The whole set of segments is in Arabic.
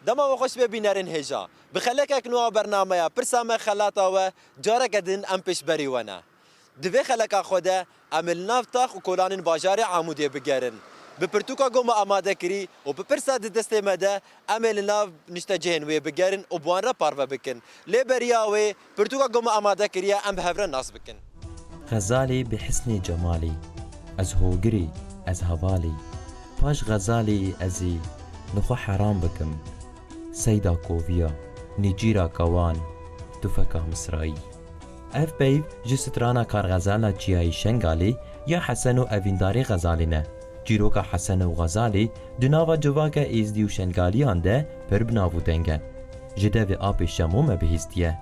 دما و خوش ببینرین هجا بخلک نوع برنامه پرسام خلاطا و جارک دن ام پیش بری ونه دوی خلک خوده عمل نفتاخ و کلان باجار عمودی بگرن به پرتوکا گم آماده کری و به پرساد دست مده عمل ناف نشته جهنوی بگرن و بوان را پارو بکن لیبریاوی پرتوکا گم آماده کری ام بهفر ناس بکن غزالي بحسن جمالي از هوگري از هوالي باش غزالي ازي نخو حرام بكم سيدا كوفيا نيجيرا كوان تفكا مصرائي اف بيف جسترانا كار غزالا جياي شنغالي يا حسن افينداري غزالينا جيروكا حسن و غزالي دناوا جواكا ازدي و شنغاليان ده پر بناوو دنگه جدوي آب شموم بهستيه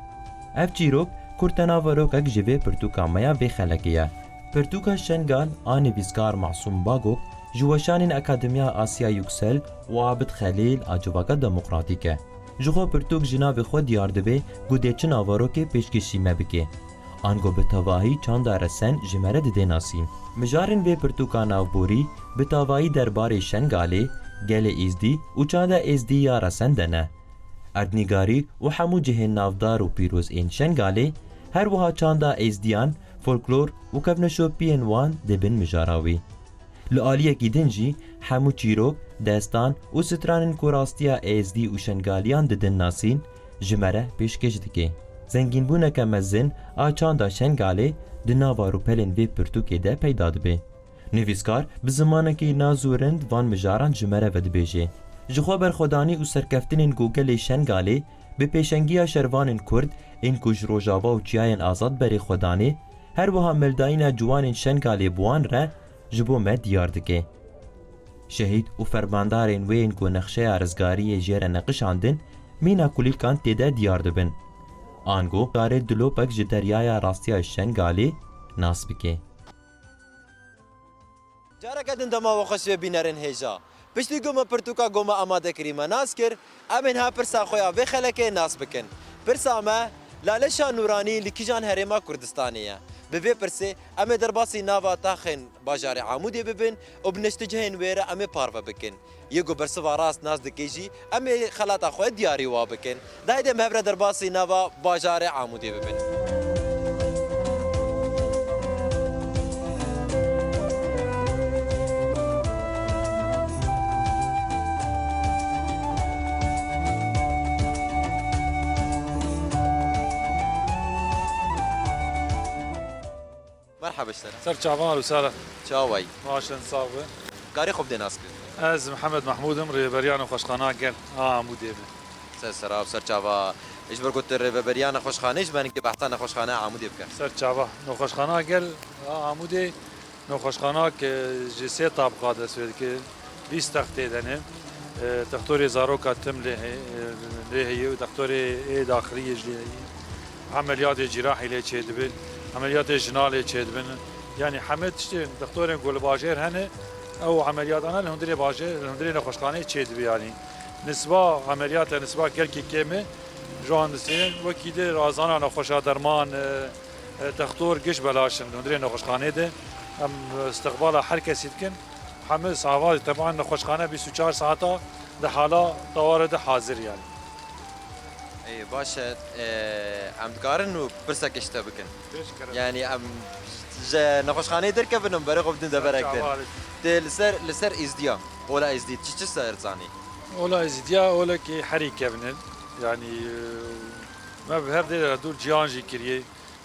اف جيروك کورتناوروکک جوی پرتوکا میا وی خلقیه پرتوکا شنگال آنی ویزگار معصوم باگوک جوشانین اکادمیا آسیا یوکسل و عابد خلیل آجواکا دموکراتیکه جخو پرتوک جناب خود دیاردبه گوده چن آواروک پیشکشی مبکه آنگو به تواهی چند رسن جمره ده ناسین مجارن به پرتوکا ناوبوری به تواهی دربار شنگاله گل ایزدی و چند ایزدی یا رسن دنه اردنیگاری و همو جهن نافدار و پیروز این شنگاله هر وها چاندا ایزدیان فولکلور و کفنشو پین وان دبن مجاراوی لعالیه کی دنجی همو چیروک دستان و سترانن کوراستیا ایزدی و شنگالیان ددن ناسین جمره پیشکش دکه زنگین بونه که مزن آچاندا شنگاله دناوا رو پلن وی پرتوکه ده پیدا دبه نویسکار به زمانه که نازورند وان مجاران جمره ودبیجه جخوا برخودانی و سرکفتن گوگل شنگاله به پیشنگی شروان کرد این کج روجاوا و چیاین آزاد بری خودانی هر وها ملداین جوان شنگاله بوان را جبو مد دیار دکه شهید و فرماندارین وین کو نقشه رزگاری جیر نقشاندن مینا کلیل کان تیده دیار دبن آنگو داره دلو پک جدریای راستی شنگاله ناس بکه جارک دن دما و خوش ببینرین هجا پشتی گوما پرتوکا گوما آماده کریما ناس کر امن ها پرسا خویا و خلکه ناس بکن پرسا ما لالشا نورانی لکیجان هرما کردستانیه به پرسه امه درباسی ناوا تاخن باجار عمودی ببین و بنشتجهن ویره امه پارو بکن یگو برسوا راست ناس دکیجی امه خلاطا خوی دیاری وا بکن دایده مهبر درباسی ناوا باجار عمودی ببین مرحبا اشترى سر شعبان وسهلا شاوي ماشن صابه قاري خوب دي ناس از محمد محمود امري بريان خوشخانه قال عمودي سر سراب سر شعبا ايش برقط بريان خوشخانه ايش بانك بحثنا خوشخانه عمودي بك سر شعبا نو خوشخانه قال عمودي نو خوشخانه ك جسي طابقات اسود ك 20 تختي دنه تختوري زاروكا تمله هي وتختوري داخليه جديده عمليات جراحي اللي تشدبن عمليات جنالي تشدبن يعني حمد دكتورين قول باجير هنا او عمليات انا الهندري باجير الهندري نخوشخانه تشدب يعني نسبه عمليات نسبه كلكي كيمه جوان سين وكيده رازانا نخوشا درمان دكتور قش بلاشن الهندري نخوشخانه ده ام استقبال هر کسی کن همه صحوات طبعا نخوشخانه 24 ساعته ده حالا طوارئ حاضر يعني اي باشا ام دكارن و برسك اشتا بكن يعني ام نخوشخانه دركبنم بري خب دنده بركتن لسر ازديا ولا ازدي تشي سر زاني ولا ازديا ولا كي حريك ابن يعني ما بهر دي دول جيانجي كريه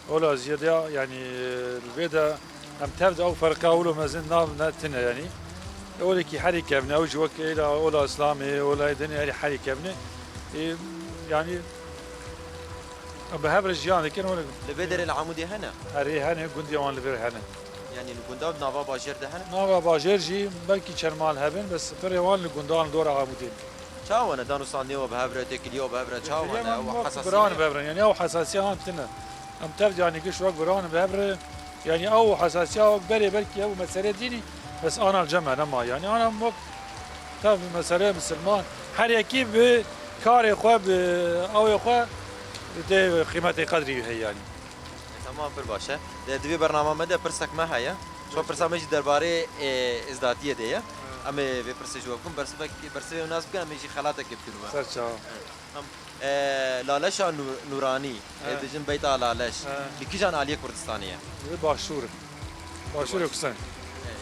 ولا زياده يعني البيدا ام تبدا او فرقه ولا مازن نتنا يعني ولا كي حريك ابن او جوك الى ولا اسلامي ولا دنيا حريك ابن يعني بهبر الجيان لكن ولا لبدر العمودي هنا اري هنا قندي وان لبر هنا يعني الجنداب نافا باجر ده هنا نافا باجر جي بلكي شرمال هبن بس فريوان الجندان دور عمودين شاو انا دانو صاني وبهبره تكليو بهبره شاو انا وحساسيه بران بهبره يعني او حساسيه امتنا ام ترجع يعني كش وقت بران بهبره يعني او حساسيه بري بلكي او مساله ديني بس انا الجمع انا ما يعني انا وقت تاب مساله مسلمان هر يكي بكار خو او خو ده قيمتي قدري هي يعني تمام بالباشا ده دوی برنامه مده پرسک ما هيا شو پرسامج درباره ازداتیه ده امي بپرسه جوابكم برسه ناس بكن امي شي خلاتك بكن سر چاوا لالش نورانی دجن بیت لالش لکیجان عالیه کردستانیه باشور کردستان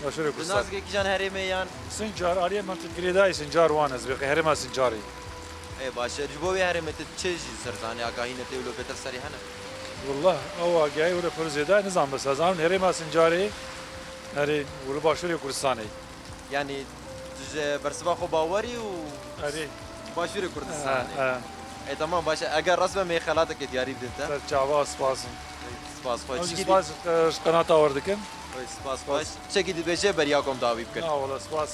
باشور کردستان ناز کیجان هریمه یان سنجار آریه من تدریدای سنجار وانز بقی هرما سنجاری ای باشه جبوی هریمه چه سرزانی آگاهی نتیولو بهتر سری هنه والله او جاي ولا فرزيدا نظام بس هذا هرما سنجاری هری ولا باشور کردستانی یعنی برسبا خو باوری و هری باشور کردستانی ای تمام باشه اگر رسم می خلاتك دیاری بدنت سر چاوا سپاس سپاس خوش سپاس قناة آوردکن سپاس خوش چکی دی بشه بریاکم داوی بکن نه والله سپاس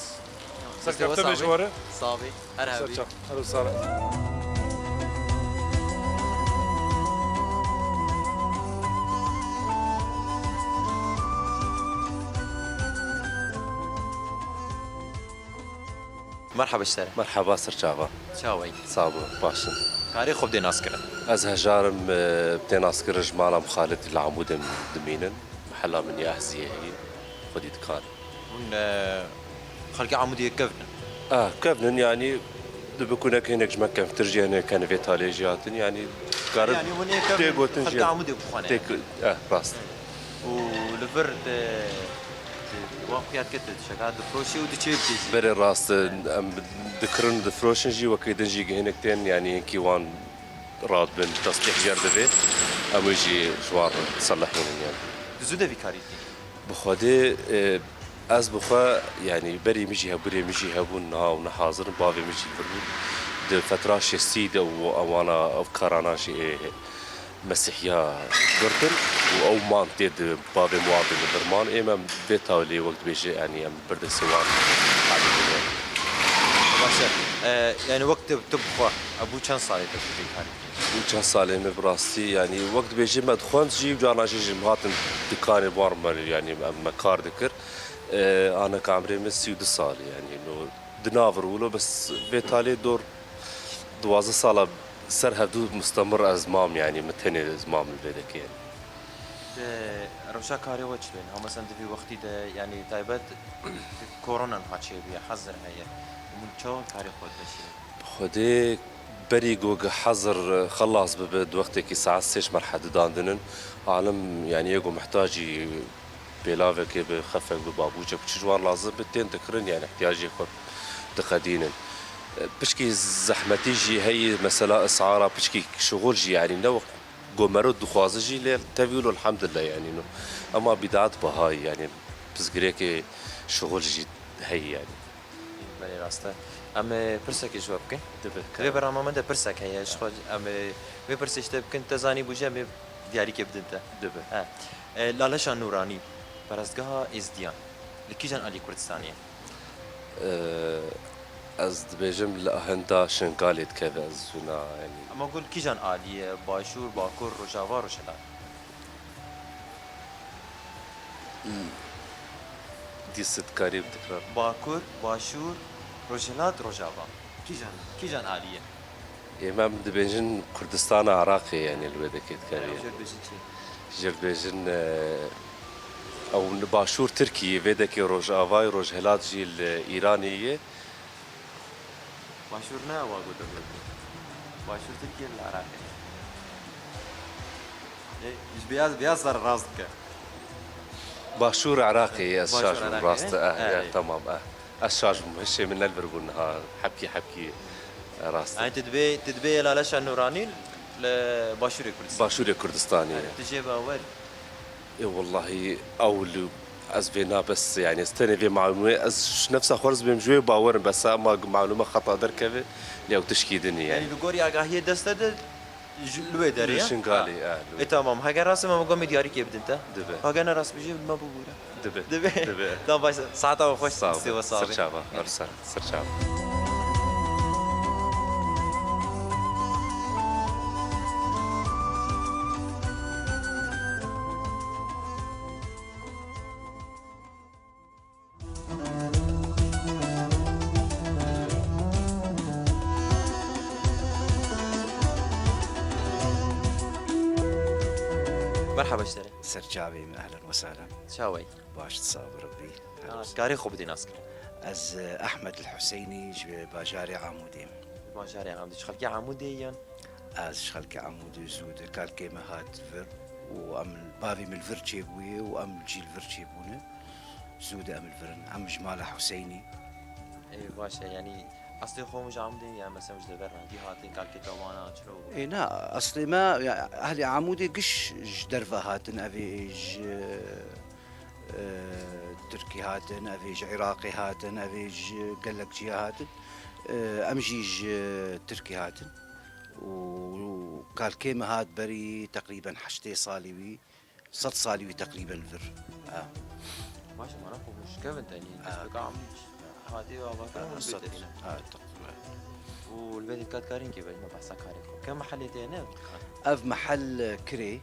سر کفتم بجواره صافي سر ارهبي چاو هلو سلام مرحبا اشتري مرحبا سرچاوا چاوي صابو باشن كاري خوب دي ناس كرن از هجارم بتناس كرج مالام خالد العمود دمينن محلا من يحزيه هي خدي دكان ون خلقي عمودي كفن كابنن يعني بكون هناك جمكة في ترجينا كان في تاليجياتن يعني قارب يعني وني كفن خلقي عمودي بخانه تيك راست ولفرد واقعيات كتد شغال دفروشي ودي بري راست ذكرن دفروشن جي وكيدن جي هناك تين يعني كيوان راد بن تصليح جردبي أم يجي جوار تصلحون يعني زوده في كاريتي بخوده از بخوا يعني بري مجي هبري مجي هبون نها ونحاضر بابي مجي بربون ده فترة شسيدة وانا افكارانا شيء مسيحية قرتن او مان تيد بابي مواطن برمان امام بيتاولي وقت بيجي يعني ام برد السوان باشا يعني وقت تبخوا ابو كان صاري في كاريتي وكان صالح براستي يعني وقت بيجي ما دخلت جيب جانا جي مهاتن دكاني بارمر يعني مكار ذكر انا كعمري مسي ودسال يعني انه دنافر ولو بس بيتالي دور دوازة صالة سر هدود مستمر ازمام يعني متهني ازمام البيدك يعني روشا كاري وجه بين هم مثلا في وقتي ده يعني تايبت كورونا هاتشي بيا حذر هي ومن شو كاري خود بشي خدي بري جوج حظر خلص ببد وقتك ساعة 6 مرحلة داندنن عالم يعني يجو محتاجي بلاوك بخفك ببابوجة بتشجوان لازم بتين تكرن يعني احتياجي خد تقدينن بشكي زحمتي جي هي مسألة اسعارها بشكي شغل جي يعني نو قمرود دخوازي جي ليل تبيولو الحمد لله يعني انه اما بدعات بهاي يعني بزقريك شغل جي هي يعني بله راسته ام پرسک جواب کن وی برنامه من ده پرسک هیش خود ام وی پرسش ده کن تزانی بوجه ام دیاری که بدنته دبه لالشان نورانی پرستگاه ازدیان لکیجان علی کردستانیه از دبیجم لهندا شنقالید که از ونا يعني اما قول کیجان علیه باشور باکور روجاوا روشلان دي ست قريب تكرار باکور باشور روجلات روجاوا کیجان علیه امام دبيجن كردستان عراقي يعني الودكيت كاريه جربيجن او باشور تركي فيدكي روج افاي روج هلات جي الايرانيه باشور نه واقع دولت باشور ترکیه العراقی بیاز صار راسك باشور عراقي باشور الشاج عراقي. راست إيه. تمام الشاج هالشيء من البربون ها حبكي راست يعني تدبي لالش النوراني لباشور كردستان باشور كردستاني تجي باور اي والله اول از بينا بس يعني استني في معلومه از نفسها خرز بمجوي باور بس ما معلومه خطا دركبه لو تشكيدني يعني يعني لغوري اگاهی دست ده لوی داری شنغالي تمام هاگر راس ما مقام دیاری که بدنت دبه هاگر راس بيجي ما بقوله دبه دبي تمام باش ساعته خوش سوا صافي سرچاوا ارسل سرچاوا مرحبا اشتري سرجاوي اهلا وسهلا شاوي باش تصاب ربي كاري خوب دي ناس از احمد الحسيني باجاري عمودي باجاري عمودي شخلكي عمودي از شخلك عمودي زود كالكي هات فر وام بافي من الفرتشي بوي وام جيل فرتشي بونه زود ام الفرن ام جمال حسيني اي باشا يعني اصلي خو مش عمودي يعني مثلا مش دبر عندي هاتي كالكي توانا شنو اي نا اصلي ما يعني اهلي عمودي قش درفه هاتن افيج تركي هاتن افيج عراقي هاتن افيج قال لك جي هاتن امجيج تركي هاتن وقال كيما هات بري تقريبا حشتي صالوي صد صالوي تقريبا فر باشا ما نفهم مش كيفن تاني تسبق عم هاتي بابا كان صد البيت تقريبا والبيت كات كارين كيف ما بحسك عليكم كم محل تاني اف محل كري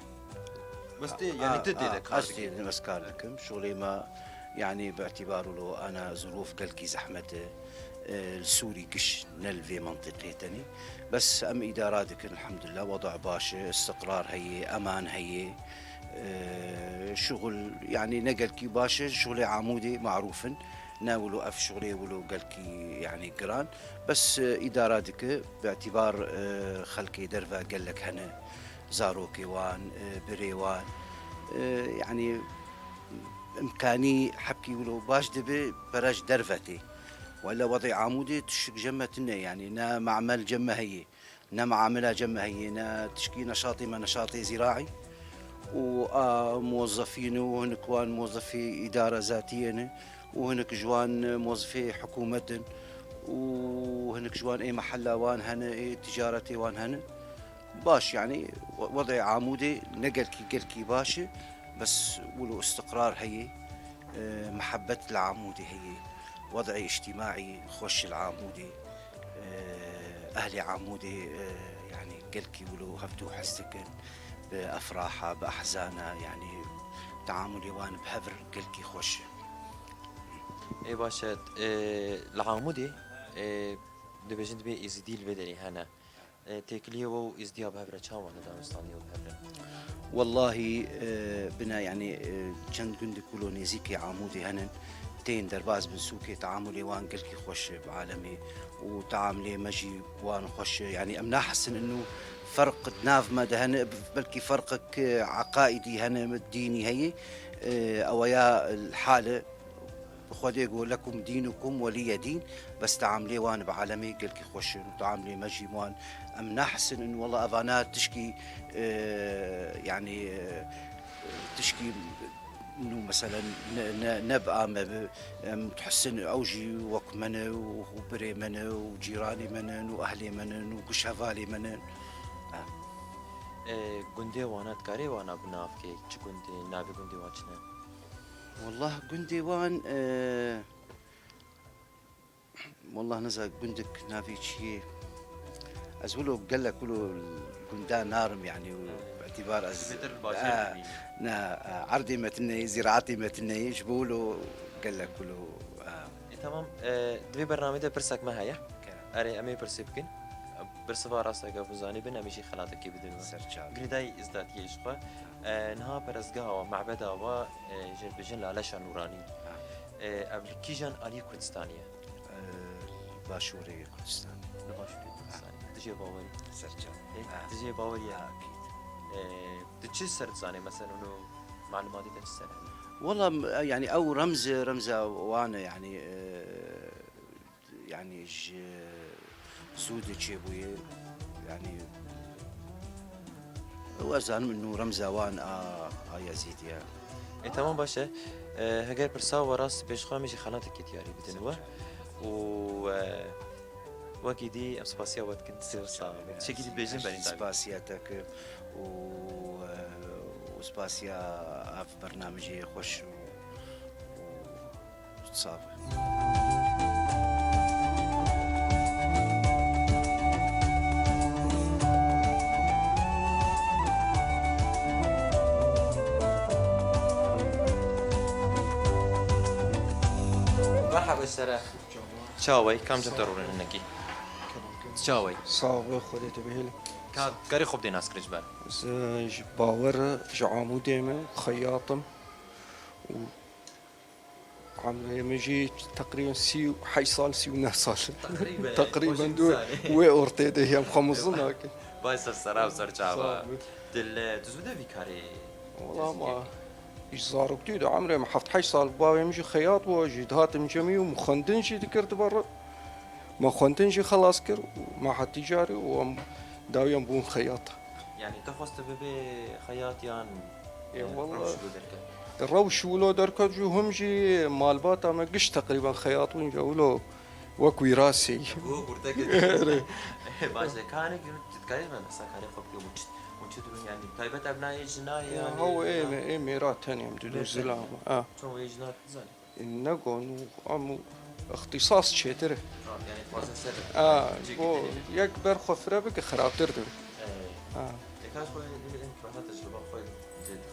بس تي يعني تدي لك قصدي مسكار لكم شغلي ما يعني باعتباره لو انا ظروف قلكي زحمته السوري كش نلفي منطقي تاني بس ام اداراتك الحمد لله وضع باشا استقرار هي امان هي شغل يعني نقلكي باشا شغلي عمودي معروفا ناولوا اف شغلي ولو قالكي يعني قران بس اداراتك باعتبار خلكي درفا قال لك هنا زاروكي وان بريوان يعني امكاني حبكي ولو باش دبي براش درفتي ولا وضع عمودي تشك جمتنا يعني نا معمل جمة هي نا معاملة جمة هي نا تشكي نشاطي ما نشاطي زراعي وموظفين وهنك وان موظفي إدارة ذاتية وهنك جوان موظفي حكومة وهنك جوان اي محلة وان هنا اي تجارتي وان هنا باش يعني وضع عمودي نقلكي قلكي باشا بس ولو استقرار هي محبة العمودي هي وضعي اجتماعي خوش العمودي أهلي عمودي يعني قلكي ولو هفتو حسكن بأفراحها بأحزانها يعني تعاملي وان بهفر قلكي خوش اي باشا العمودي دبجن بي ازدي البدني هنا تكليه وازديا بهبره تشاوان دامستاني وبهبره والله بنا يعني چند گندی کلونیزیکی عمودی هنن تين درباز بن سوكي تعاملي وان قلكي خوش بعالمي وتعاملي مجي وان خوش يعني امنا حسن انه فرق ناف ما دهن بلكي فرقك عقائدي هنا الديني هي اويا الحاله خودي يقول لكم دينكم ولي دين بس تعاملي وان بعالمي قلكي خوش وتعاملي مجي وان ام نحسن انه والله افانات تشكي يعني تشكي انه مثلا نبقى تحسن اوجي وك من وبري من وجيراني من واهلي من وكشافالي من گنده وانات کاری وانا بناف که چه گنده نابی گنده واچنه والله قندي وان والله نزا قندك نافي شيء أزولو قال لك كله قندان نارم يعني باعتبار نا عرضي متني زراعتي متني جبولو قال لك كله تمام دوی برنامه ده پرسک ما هیا اره امی پرسی بکن برسوا راسته گفوزانی بن امیشی خلاطه کی بدون سرچال گریدای ازداد یشخوا نها پرزگاه و معبد و جل بجن لالش نورانی قبل کیجان علی کردستانیه باشوري كردستان باشوری کردستانی تجی باوری سرچال تجی باوریه أكيد تچه سرزانه مثلا انه معلوماتی تچه سر والله يعني او رمزه وانا يعني يعني سودة شيبوية يعني وزن انه رمزه وان يزيد يا تمام باشه هگر پرسا و راست پیش خواهم میشه خانات کتیاری بدنوا و وکی دی ام سپاسیا وقت كنت سوسا شكل دي بيجن بني سپاسياتك وسپاسيا في برنامجي خوش وتصاب مرحبا السلام شاوي كم تضرورين هناكي شاوي صاغ خودت بهل كاري خوب دي ناس كريجبان باور جعامو ديما خياطم عمري يمجي تقريبا 38 سال 39 سال تقريبا تقريبا دو وي اورتيدي هي مخمصنا هكا باي سر سرا وسر چاوا دل تزوده في كاري والله ما ايش صار كتير عمري ما حفت 8 سال بابا يمشي خياط وجد هاتم جميع ومخندنشي ذكرت برا ما خندنشي خلاص كر ما حد تجاري وداوي بون خياط يعني تخوست ببي خياط يان إيه والله. شو دركه الروش ولو دركت جو همجي مال باتا ما قش تقريبا خياطون جولو وكوي راسي هو برتك باشه كان تتكلم انا سكاري خبطي وچ درون يعني تايبت ابناء جنا يعني هو ايه ميرات تانية مدلو زلام شو يجنا زين النقون وعمو اختصاص شيتره يعني تواصل سر بو يكبر خفرة بك خرابتر دو كاش خوي انت تجربه خوي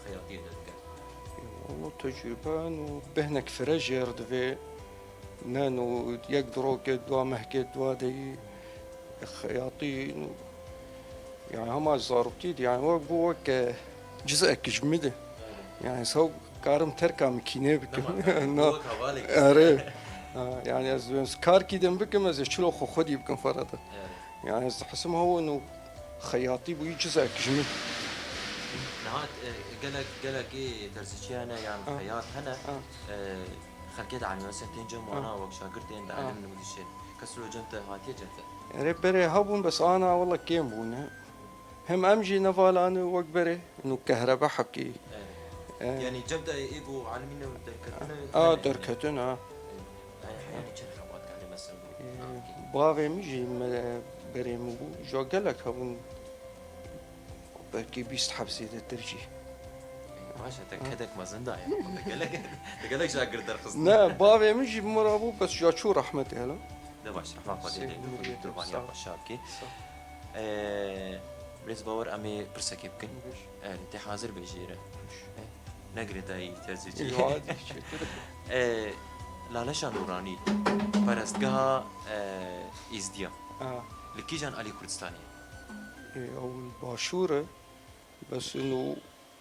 خياطين دركه والله تجربة انو بهنك فرجر دفي نانو يقدروا كدوا مهكدوا دي خياطين يعني هما زاربتيد يعني وك جزء كجمده يعني سو كارم تركا مكينه بك هو كوالك اره يعني از كار كيدم بكم از شلو خو خدي بكم فرطه يعني از حسم هو انه خياطي بو جزء كجمده نهات قالك ايه ترزيشي انا يعني خياط هنا خلكيت عن سنتين جم وانا وك شاكرتين ده علم المدشين كسروا جنته هاتيه جنته يعني بري هبون بس انا والله كيم بونا هم امجي نفال انا وك بري انه كهرباء حكي يعني جنته ايجو عالمين دركتنا دركتنا يعني كان خوات على مثلا باغي مجي بري مو جو قالك هبون بركي بيست حبسي الدرجي ماشي تكدك ما زندا يعني قالك شاكر درخص لا بابي مجي مرابو بس جا شو رحمتي هلا ده باش رحمة قدير تربانيا باشاكي بريز باور امي برسكي بكن انت حاضر بجيره نقري داي تزجي لا لا شانوراني فرستها ازديا لكيجان علي كردستاني او الباشوره بس انه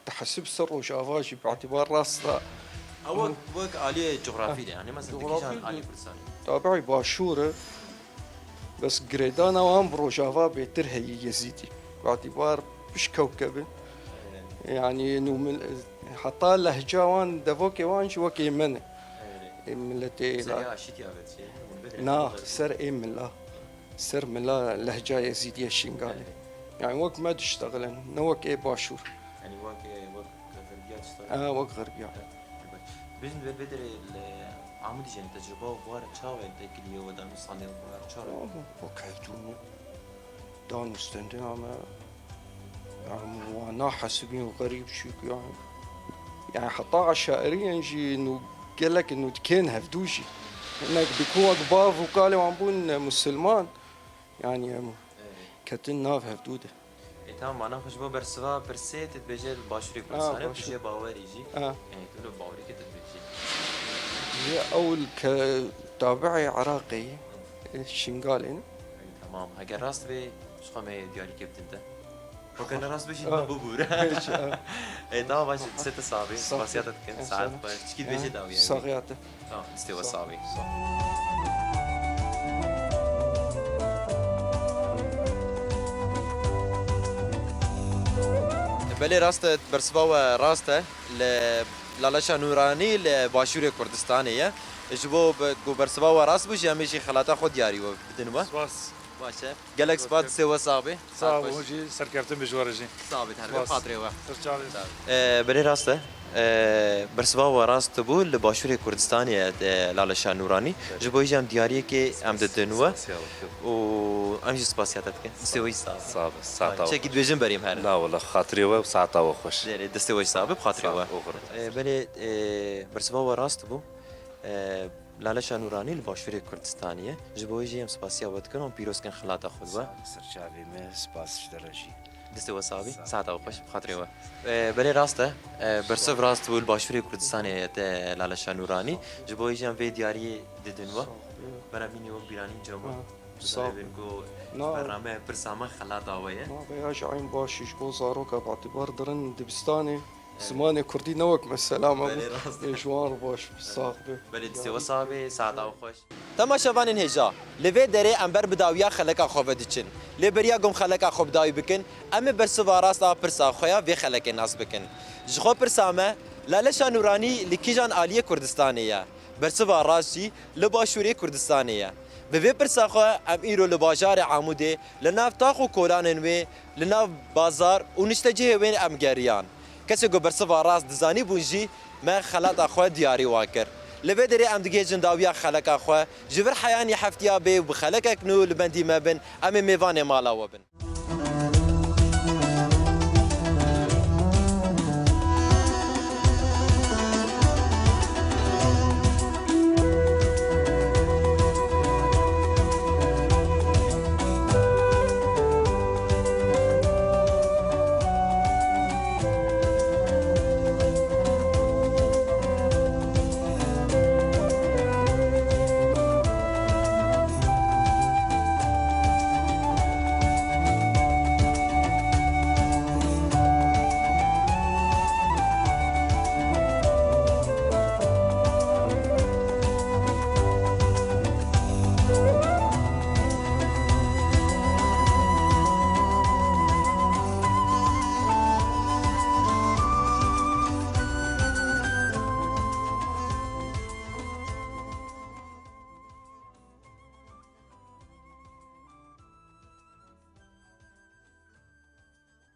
تحسب سر وشافاجي باعتبار راسها او وك عليه جغرافي يعني مثلا كيجان علي كردستاني تابعي باشوره بس جريدانا وامبرو جافا بيتر هي يزيدي باعتبار مش كوكبه يعني انه من حتى لهجه وان دفوكي وان شو وكي من ملتي لا شتي ابد شيء نا سر ايه من لا سر من لا لهجه يزيديه الشنغالي يعني وقت ما تشتغل نوك ايه باشور يعني وقت غربيات وقت غربيات بين بدر عمودي يعني تجربه وبارك شاوي تكليه ودان صاني وبارك شاوي وكايتون دان مستندين يعني وانا حاسبين وغريب شو يعني حتى على الشاعرية نجي انه قال لك انه كان هفدوشي انك بيكون اقباف وقالي وعمبون مسلمان يعني كتن ناف هفدوده تمام معناها خوش بو برسوا برسيت تبجي الباشوري كردستان بجي باوري يجي يعني تقول باوري كده تبجي هي اول كتابعي عراقي الشنغالي تمام هاجر راست بي شو خمي دياري كيف انت وكان راست بشي ببور اي تمام باش ست صعبي باسياتك كان ساعات تشكيل بيجي داوي يعني صاغياته استوى صعبي بله راست برسوا راسته لالاشا نورانی لباشوری کردستانیه جبو برسوا راست بوش همیشه خلاطه خود دیاری و بدن با سپاس باشه گلک سپات سوا صعبه صعب هوجي سركرتم بجوارجي صعبه هر خاطری و سرچالي بله راسته برسوا راست بو لباشوری کردستانیه لالاشا نورانی جبو یجام دیاری که ام ددنوا و امشي سپاسياتك سوي صعب ساعة شكيد بيجن بريم هلا لا والله خاطري وساعة وخش دستوي صعب بخاطري و بله برسوا راست بو لالاشا نورانی الباشوری کردستانیه جبوی جیم سپاسیا ود کنم پیروز کن خلاطه خود و سرچاوي ما سپاس درجي دستوي صعبي ساعة وخش بخاطري و بله راسته برسوا راست بو الباشوری کردستانیه لالاشا نورانی جبوی جیم في دیاری ددنوا برامینی و بیرانی جمع بنقول برنامج برسامة خلاطة وياه ما بياش عين باشش بو زاروكا باعتبار درن دبستاني زمانی کردی نوک مسلام بله، راست. ابو جوان باش ساق به بله سیو صابه ساعت او خوش تماشاوان هجا لوی دره امبر بداویا خلقا خوب دچن لبریا گم خلقا خوب دای بکن ام برسوا راستا پرسا خویا وی خلق ناس بکن جخو پرسامه لالشا نورانی لکیجان عالیه کردستانیه برسوا راستی لباشوری کردستانیه به وی پرسا خو ام ایرو لباجار عموده لناف تاخو کولانن وی لناف بازار و نشتجه وین ام گریان کسی گو برسوا راست دزانی بونجی ما خلات اخو دیاری واکر لبه دری ام دیگه جنداویا خلق اخو جبر حیانی حفتیا به و بخلقک نو لبندی مبن ام میوان مالا وبن